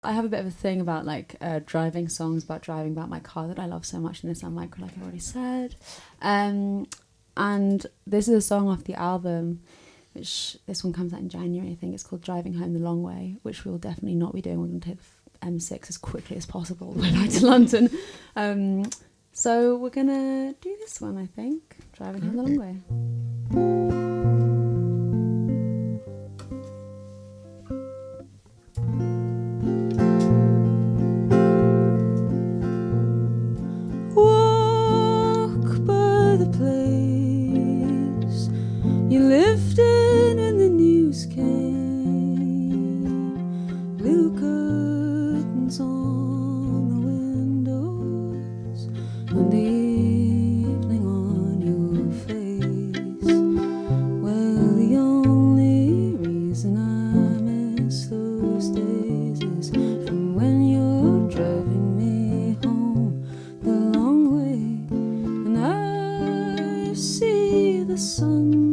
I have a bit of a thing about like driving songs about driving about my car that I love so much in the Sun Micro, like I've already said. And this is a song off the album, which this one comes out in January, I think. It's called Driving Home the Long Way, which we'll definitely not be doing. We're going to take the M6 as quickly as possible way back to London. So we're going to do this one, I think. Driving Home the Long Way. You lived in when the news came, blue curtains on the windows, and the evening on your face. Well, the only reason I miss those days is from when you're driving me home the long way, and I see the sun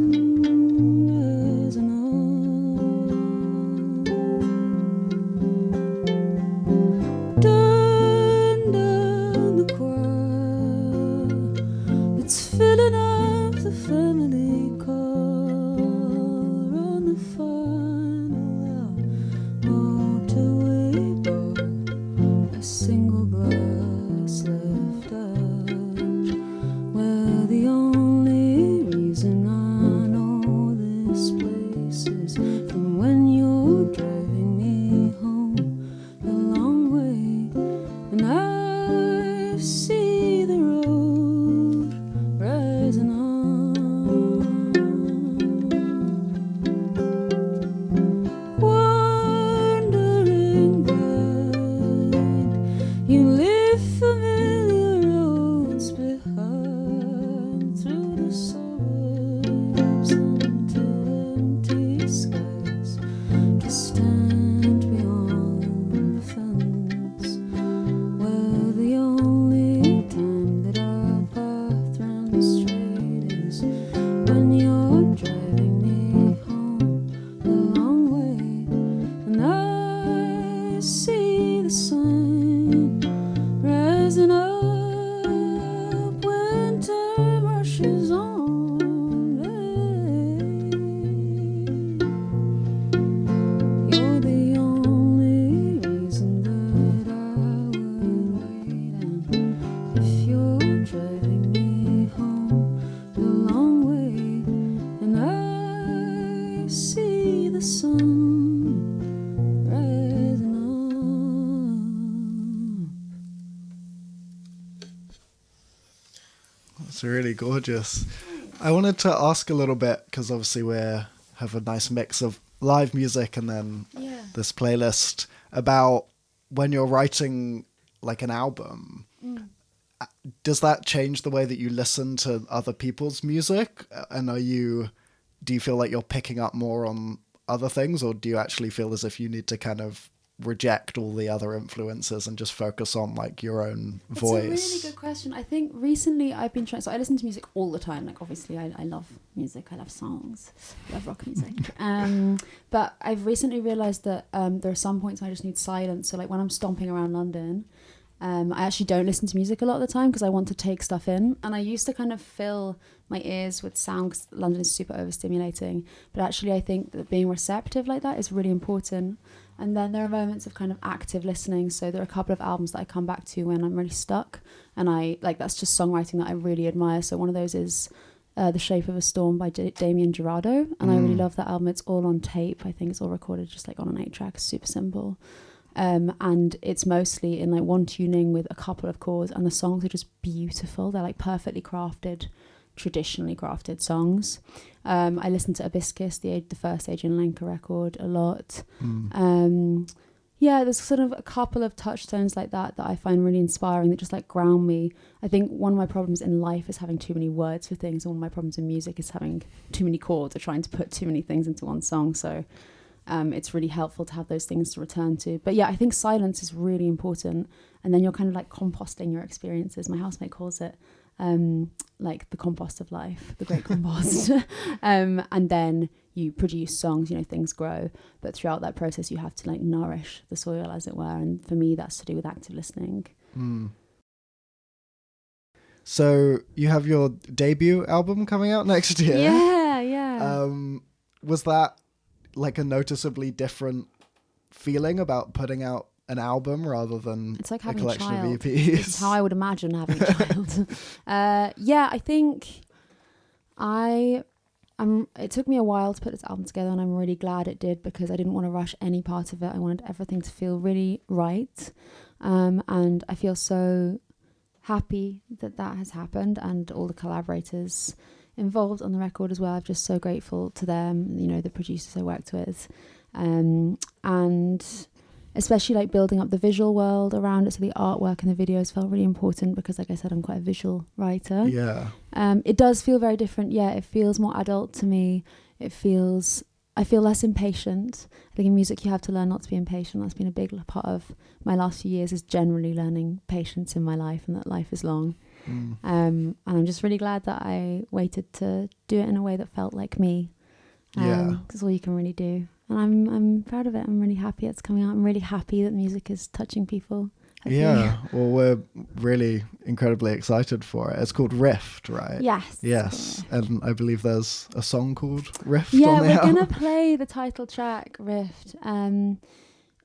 Really gorgeous. I wanted to ask a little bit, because obviously we have a nice mix of live music and then this playlist, about when you're writing like an album. Does that change the way that you listen to other people's music? And do you feel like you're picking up more on other things, or do you actually feel as if you need to kind of reject all the other influences and just focus on like your own voice? It's a really good question. I think recently I've been trying, so I listen to music all the time, like obviously I love music, I love songs, I love rock music, but I've recently realised that there are some points I just need silence. So like when I'm stomping around London, I actually don't listen to music a lot of the time because I want to take stuff in, and I used to kind of fill my ears with sound because London is super overstimulating, but actually I think that being receptive like that is really important. And then there are moments of kind of active listening. So there are a couple of albums that I come back to when I'm really stuck, and that's just songwriting that I really admire. So one of those is The Shape of a Storm by Damien Jurado, and I really love that album. It's all on tape. I think it's all recorded just like on an 8-track, super simple. And it's mostly in like one tuning with a couple of chords, and the songs are just beautiful. They're like perfectly crafted, traditionally crafted songs. I listened to Hibiscus, the first Adrian Lenker record, a lot. There's sort of a couple of touchstones like that I find really inspiring, that just like ground me. I think one of my problems in life is having too many words for things, and one of my problems in music is having too many chords or trying to put too many things into one song. So it's really helpful to have those things to return to. But yeah, I think silence is really important, and then you're kind of like composting your experiences. My housemate calls it like the compost of life, the great compost. And then you produce songs, you know, things grow. But throughout that process, you have to like nourish the soil, as it were. And for me, that's to do with active listening. So you have your debut album coming out next year. Yeah. Was that like a noticeably different feeling about putting out an album rather than it's like a having collection a child. of EPs? It's how I would imagine having a child. I think it took me a while to put this album together, and I'm really glad it did, because I didn't want to rush any part of it. I wanted everything to feel really right. And I feel so happy that has happened, and all the collaborators involved on the record as well. I'm just so grateful to them, you know, the producers I worked with. And especially like building up the visual world around it, so the artwork and the videos felt really important, because like I said, I'm quite a visual writer. It does feel very different. It feels more adult to me. I feel less impatient. I think in music you have to learn not to be impatient. That's been a big part of my last few years, is generally learning patience in my life, and that life is long. And I'm just really glad that I waited to do it in a way that felt like me. That's all you can really do. And I'm proud of it. I'm really happy it's coming out. I'm really happy that music is touching people. Well, we're really incredibly excited for it. It's called Rift, right? Yes. And I believe there's a song called Rift on the album. We're gonna play the title track, Rift.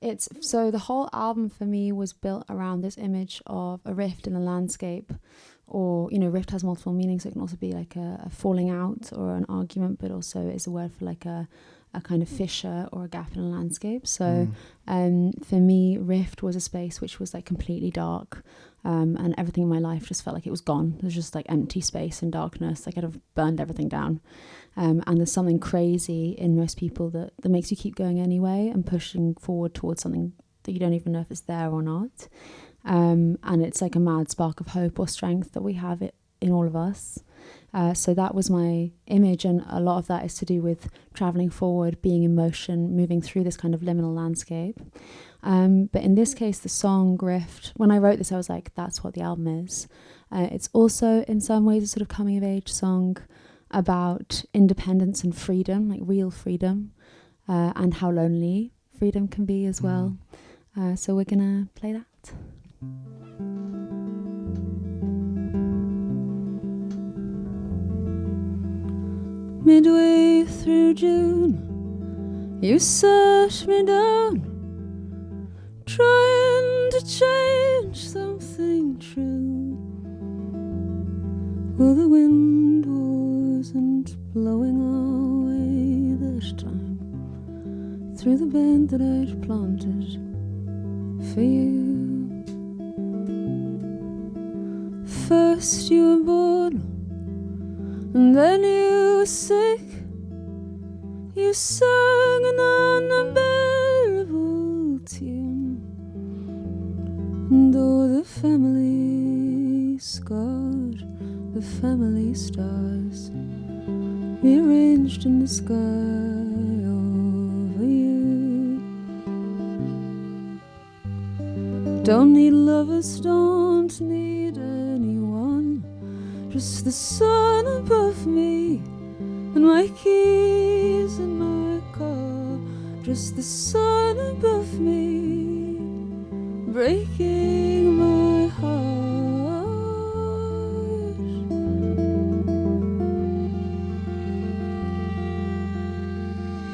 It's so the whole album for me was built around this image of a rift in a landscape, or, you know, rift has multiple meanings. So it can also be like a falling out or an argument, but also is a word for like a kind of fissure or a gap in a landscape. So for me, rift was a space which was like completely dark, and everything in my life just felt like it was gone. There was just like empty space and darkness, like I'd have burned everything down. And there's something crazy in most people that makes you keep going anyway and pushing forward towards something that you don't even know if it's there or not. And it's like a mad spark of hope or strength that we have it in all of us. So that was my image, and a lot of that is to do with traveling forward, being in motion, moving through this kind of liminal landscape. But in this case, the song Rift, when I wrote this, I was like, that's what the album is. It's also in some ways a sort of coming of age song about independence and freedom, like real freedom, and how lonely freedom can be as well. So we're gonna play that. Midway through June, you set me down, trying to change something true. Well, the wind wasn't blowing away this time through the bed that I'd planted for you. First you were born, and then you were sick. You sang an unbearable tune, and though the family scarred, the family stars rearranged in the sky over you. Don't need lovers, don't need anyone, just the sun above me and my keys in my car. Just the sun above me, breaking my heart.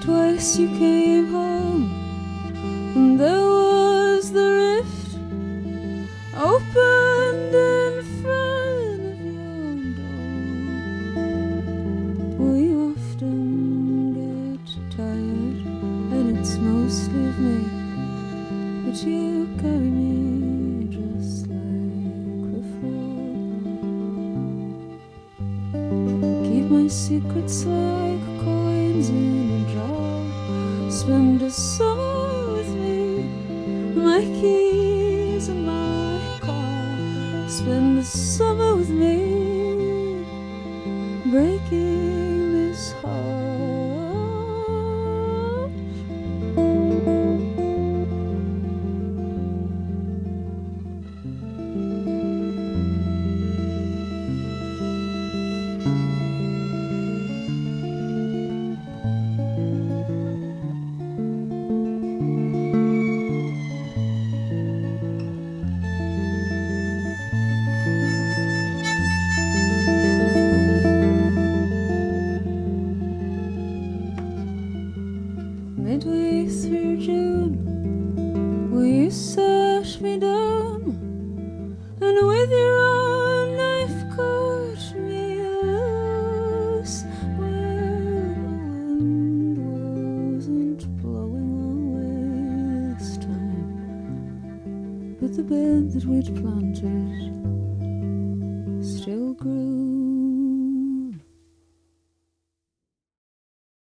Twice you came home, and there was the rift opened in front of your door. We often get tired, and it's mostly of me, but you carry me just like before. Keep my secrets like coins in a jar. Spend a summer with me, my keys in my car. Spend the summer with me, breaking this heart. midway through June, will you search me down, and with your own knife cut me loose, where the wind wasn't blowing away this time, but the bed that we'd planted